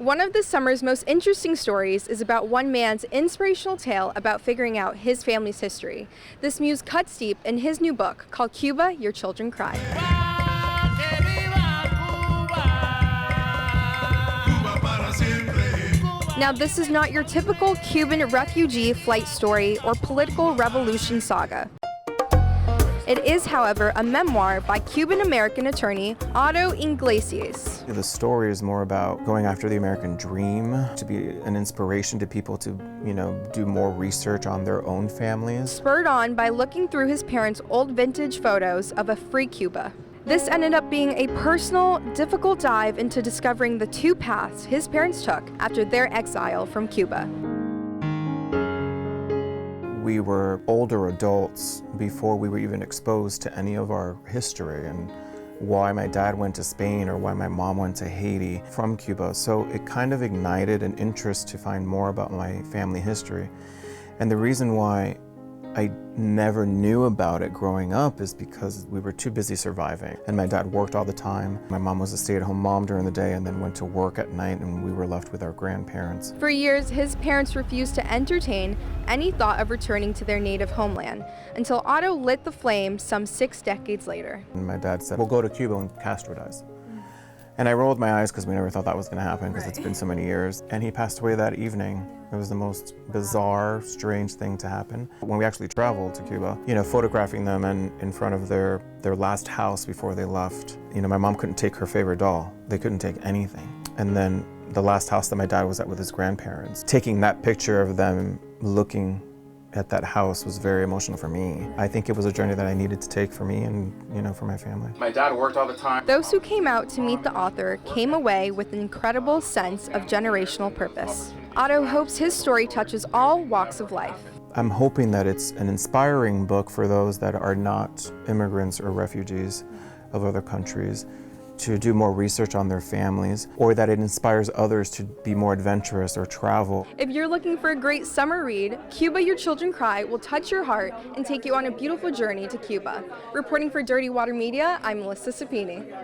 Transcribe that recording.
One of the summer's most interesting stories is about one man's inspirational tale about figuring out his family's history. This muse cuts deep in his new book called Cuba, Your Children Cry. Now, this is not your typical Cuban refugee flight story or political revolution saga. It is, however, a memoir by Cuban-American attorney Otto Iglesias. The story is more about going after the American dream, to be an inspiration to people to, do more research on their own families. Spurred on by looking through his parents' old vintage photos of a free Cuba. This ended up being a personal, difficult dive into discovering the two paths his parents took after their exile from Cuba. We were older adults before we were even exposed to any of our history and why my dad went to Spain or why my mom went to Haiti from Cuba. So it kind of ignited an interest to find more about my family history. And the reason why I never knew about it growing up is because we were too busy surviving. And my dad worked all the time. My mom was a stay-at-home mom during the day and then went to work at night, and we were left with our grandparents. For years, his parents refused to entertain any thought of returning to their native homeland until Otto lit the flame some 6 decades later. And my dad said, "We'll go to Cuba and castratize." And I rolled my eyes because we never thought that was going to happen because It's been so many years. And he passed away that evening. It was the most bizarre, strange thing to happen. When we actually traveled to Cuba, photographing them and in front of their last house before they left, my mom couldn't take her favorite doll. They couldn't take anything. And then the last house that my dad was at with his grandparents, taking that picture of them looking at that house was very emotional for me. I think it was a journey that I needed to take for me and, for my family. My dad worked all the time. Those who came out to meet the author came away with an incredible sense of generational purpose. Otto hopes his story touches all walks of life. I'm hoping that it's an inspiring book for those that are not immigrants or refugees of other countries to do more research on their families, or that it inspires others to be more adventurous or travel. If you're looking for a great summer read, Cuba, Your Children Cry will touch your heart and take you on a beautiful journey to Cuba. Reporting for Dirty Water Media, I'm Melissa Sapini.